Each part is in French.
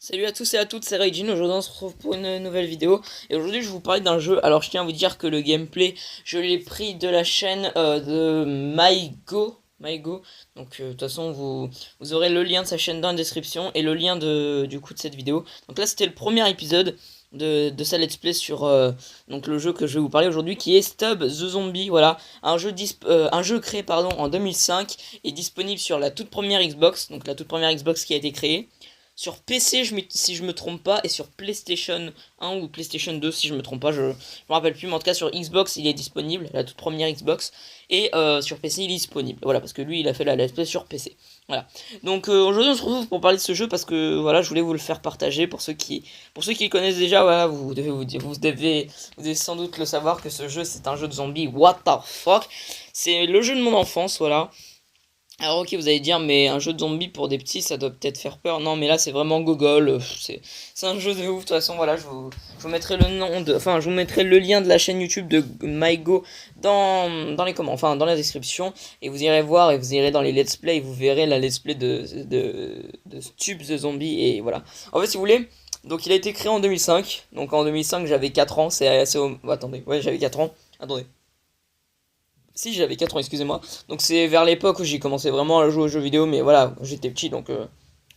Salut à tous et à toutes, c'est Raijin. Aujourd'hui on se retrouve pour une nouvelle vidéo. Et aujourd'hui je vais vous parler d'un jeu. Alors je tiens à vous dire que le gameplay, je l'ai pris de la chaîne de MyGo. MyGo. Donc de toute façon vous aurez le lien de sa chaîne dans la description et le lien du coup de cette vidéo. Donc là c'était le premier épisode de sa let's play sur donc le jeu que je vais vous parler aujourd'hui, qui est Stub the Zombie. Voilà, un jeu créé en 2005 et disponible sur la toute première Xbox. Donc la toute première Xbox qui a été créée sur PC, si je me trompe pas, et sur PlayStation 1 ou PlayStation 2, si je me trompe pas, je me rappelle plus, mais en tout cas sur Xbox il est disponible, la toute première Xbox, et sur PC il est disponible. Voilà, parce que lui il a fait la let's play sur PC. Voilà. Donc aujourd'hui on se retrouve pour parler de ce jeu parce que voilà, je voulais vous le faire partager pour ceux qui le connaissent déjà. Voilà, vous devez sans doute le savoir que ce jeu c'est un jeu de zombies. What the fuck? C'est le jeu de mon enfance, voilà. Alors ok, vous allez dire, mais un jeu de zombies pour des petits, ça doit peut-être faire peur. Non, mais là, c'est vraiment gogol. C'est un jeu de ouf. De toute façon, voilà, je vous mettrai le nom enfin, je vous mettrai le lien de la chaîne YouTube de MyGo dans les commentaires, enfin, dans la description. Et vous irez voir, et vous irez dans les let's play, et vous verrez la let's play de Stub the Zombie. Et voilà. En fait, si vous voulez, donc il a été créé en 2005. Donc en 2005, j'avais 4 ans. C'est assez... attendez, ouais, j'avais 4 ans. Attendez. Si, j'avais 4 ans, excusez-moi. Donc c'est vers l'époque où j'ai commencé vraiment à jouer aux jeux vidéo, mais voilà, j'étais petit, donc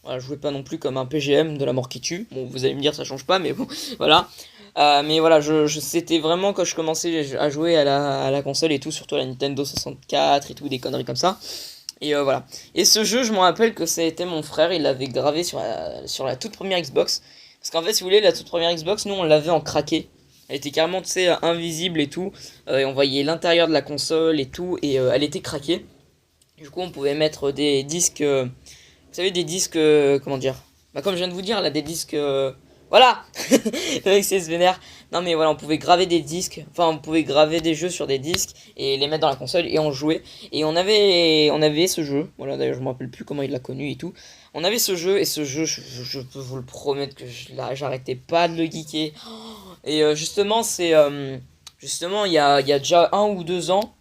voilà, je jouais pas non plus comme un PGM de la mort qui tue. Bon, vous allez me dire, ça change pas, mais bon, voilà. Mais voilà, c'était vraiment quand je commençais à jouer à la console et tout, surtout à la Nintendo 64 et tout, des conneries comme ça. Et voilà. Et ce jeu, je me rappelle que c'était mon frère, il l'avait gravé sur la toute première Xbox. Parce qu'en fait, si vous voulez, la toute première Xbox, nous on l'avait en craqué. Elle était carrément, tu sais, invisible et tout. Et on voyait l'intérieur de la console et tout. Et elle était craquée. Du coup, on pouvait mettre des disques. Vous savez, des disques. Comment dire? Bah, comme je viens de vous dire, là, des disques. Voilà. Le mec, c'est se vénère. Non, mais voilà, on pouvait graver des disques. Enfin, on pouvait graver des jeux sur des disques. Et les mettre dans la console. Et on jouait. Et on avait ce jeu. Voilà, d'ailleurs, je me rappelle plus comment il l'a connu et tout. On avait ce jeu. Et ce jeu, je peux vous le promettre que j'arrêtais pas de le geeker. Et justement, il y a déjà 1 ou 2 ans,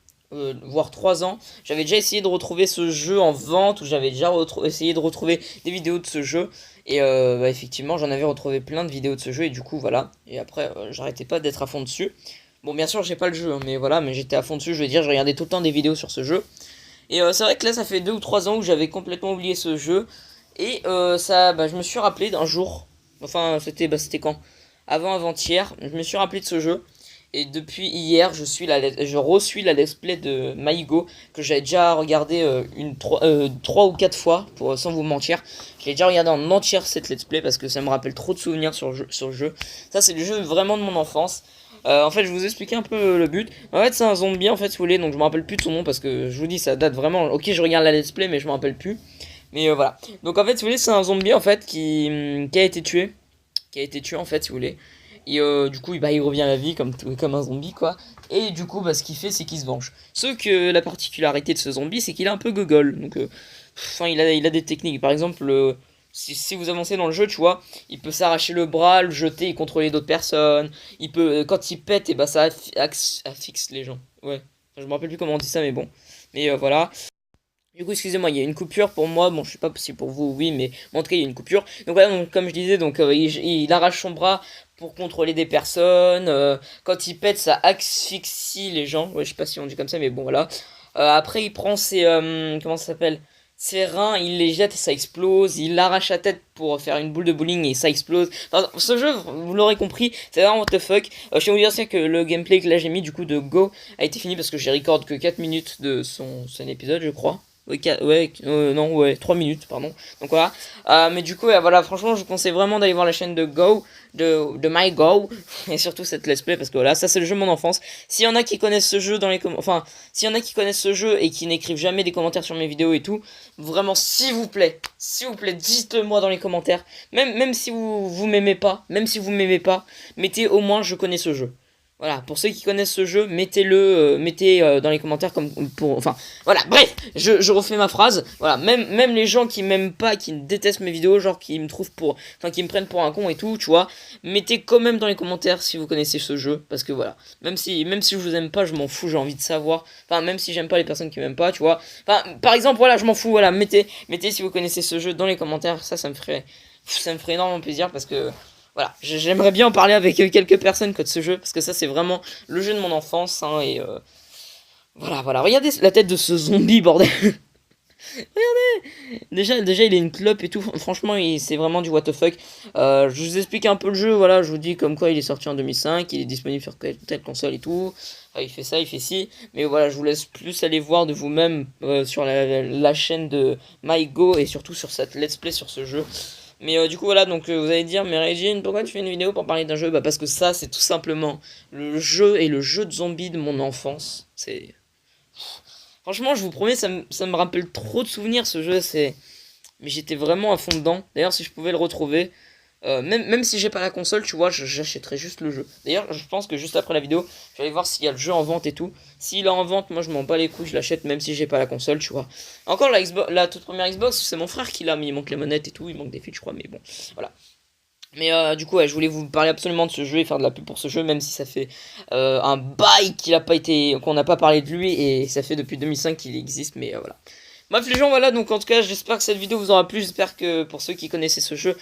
voire 3 ans, j'avais déjà essayé de retrouver ce jeu en vente, ou j'avais déjà essayé de retrouver des vidéos de ce jeu. Et bah, effectivement, j'en avais retrouvé plein de vidéos de ce jeu, et du coup, voilà. Et après, j'arrêtais pas d'être à fond dessus. Bon, bien sûr, j'ai pas le jeu, hein, mais voilà, mais j'étais à fond dessus, je veux dire, je regardais tout le temps des vidéos sur ce jeu. Et c'est vrai que là, ça fait 2 ou 3 ans où j'avais complètement oublié ce jeu. Et bah, je me suis rappelé d'un jour. Enfin, c'était quand? Avant-hier, je me suis rappelé de ce jeu. Et depuis hier, je reçuis la let's play de Maigo, que j'avais déjà regardé 3 ou 4 fois, sans vous mentir. J'ai déjà regardé en entière cette let's play parce que ça me rappelle trop de souvenirs sur le jeu. Ça, c'est le jeu vraiment de mon enfance. En fait, je vais vous expliquer un peu le but. En fait, c'est un zombie, en fait, si vous voulez, donc je me rappelle plus de son nom parce que je vous dis, ça date vraiment. Ok, je regarde la let's play, mais je me rappelle plus. Mais voilà. Donc, en fait, si vous voulez, c'est un zombie, en fait, qui a été tué. Qui a été tué, en fait, si vous voulez. Et du coup, bah, il revient à la vie comme un zombie, quoi. Et du coup, bah, ce qu'il fait, c'est qu'il se venge. Sauf que la particularité de ce zombie, c'est qu'il est un peu gogol. Donc, enfin, il a des techniques. Par exemple, si vous avancez dans le jeu, tu vois, il peut s'arracher le bras, le jeter et contrôler d'autres personnes. Il peut, quand il pète, et bah, ça affixe les gens. Ouais. Enfin, je me rappelle plus comment on dit ça, mais bon. Mais voilà. Du coup, excusez-moi, il y a une coupure pour moi. Bon, je sais pas si pour vous, oui, mais en tout cas, il y a une coupure. Donc voilà, donc, comme je disais, donc il arrache son bras pour contrôler des personnes. Quand il pète, ça asphyxie les gens. Ouais, je sais pas si on dit comme ça, mais bon, voilà. Après, il prend comment ça s'appelle? Ses reins, il les jette et ça explose. Il arrache la tête pour faire une boule de bowling et ça explose. Enfin, ce jeu, vous l'aurez compris, c'est vraiment what the fuck. Je tiens à vous dire aussi que le gameplay que là j'ai mis du coup de Go a été fini parce que j'ai record que 4 minutes de son épisode, je crois. Ouais, non, ouais, 3 minutes, pardon. Donc voilà. Mais du coup, voilà, franchement, je vous conseille vraiment d'aller voir la chaîne de Go, de MyGo, et surtout cette let's play, parce que voilà, ça c'est le jeu de mon enfance. S'il y en a qui connaissent ce jeu dans les enfin, s'il y en a qui connaissent ce jeu et qui n'écrivent jamais des commentaires sur mes vidéos et tout, vraiment, s'il vous plaît, dites-le moi dans les commentaires. Même si vous m'aimez pas, mettez au moins je connais ce jeu. Voilà, pour ceux qui connaissent ce jeu, mettez dans les commentaires comme pour, enfin, voilà, bref, je refais ma phrase, voilà, même les gens qui m'aiment pas, qui détestent mes vidéos, genre qui me trouvent enfin, qui me prennent pour un con et tout, tu vois, mettez quand même dans les commentaires si vous connaissez ce jeu, parce que voilà, même si je vous aime pas, je m'en fous, j'ai envie de savoir, enfin, même si j'aime pas les personnes qui m'aiment pas, tu vois, enfin, par exemple, voilà, je m'en fous, voilà, mettez si vous connaissez ce jeu dans les commentaires, ça me ferait ça me ferait énormément plaisir parce que voilà, j'aimerais bien en parler avec quelques personnes de ce jeu parce que ça c'est vraiment le jeu de mon enfance hein, et voilà, regardez la tête de ce zombie bordel. Déjà, il a une clope et tout. Franchement, c'est vraiment du what the fuck. Je vous explique un peu le jeu. Voilà, je vous dis comme quoi il est sorti en 2005. Il est disponible sur telle console et tout. Il fait ça, il fait ci. Mais voilà, je vous laisse plus aller voir de vous-même sur la chaîne de MyGo et surtout sur cette let's play sur ce jeu. Mais du coup, voilà, donc vous allez dire, mais Regine, pourquoi tu fais une vidéo pour parler d'un jeu? Bah, parce que ça, c'est tout simplement le jeu et le jeu de zombies de mon enfance. C'est. Franchement, je vous promets, ça me rappelle trop de souvenirs ce jeu, c'est. Mais j'étais vraiment à fond dedans. D'ailleurs, si je pouvais le retrouver, même si j'ai pas la console, tu vois, j'achèterais juste le jeu. D'ailleurs, je pense que juste après la vidéo, je vais aller voir s'il y a le jeu en vente et tout. S'il est en vente, moi je m'en bats les couilles, je l'achète même si j'ai pas la console, tu vois. Encore la toute première Xbox, c'est mon frère qui l'a, mais il manque les manettes et tout, il manque des fils, je crois, mais bon, voilà. Mais du coup, ouais, je voulais vous parler absolument de ce jeu et faire de la pub pour ce jeu, même si ça fait un bail qu'on n'a pas parlé de lui et ça fait depuis 2005 qu'il existe, mais voilà. Bref les gens, voilà, donc en tout cas j'espère que cette vidéo vous aura plu, j'espère que pour ceux qui connaissaient ce jeu,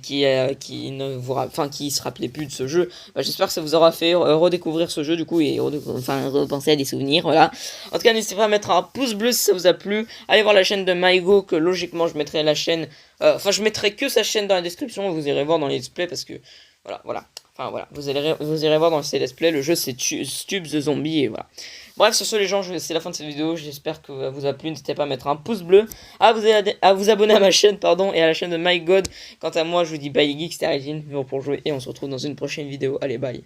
qui ne vous enfin qui se rappelaient plus de ce jeu, bah, j'espère que ça vous aura fait redécouvrir ce jeu du coup et repenser à des souvenirs, voilà. En tout cas n'hésitez pas à mettre un pouce bleu si ça vous a plu, allez voir la chaîne de MyGo que logiquement je mettrai la chaîne, enfin je mettrai que sa chaîne dans la description, vous irez voir dans les let's play parce que voilà. Enfin voilà, vous irez voir dans ces let's play, le jeu c'est Stubs the Zombie et voilà. Bref, sur ce les gens, c'est la fin de cette vidéo, j'espère que ça vous a plu, n'hésitez pas à mettre un pouce bleu, à vous abonner à ma chaîne, pardon, et à la chaîne de MyGod. Quant à moi, je vous dis bye geeks, c'était Regine, pour jouer, et on se retrouve dans une prochaine vidéo, allez bye.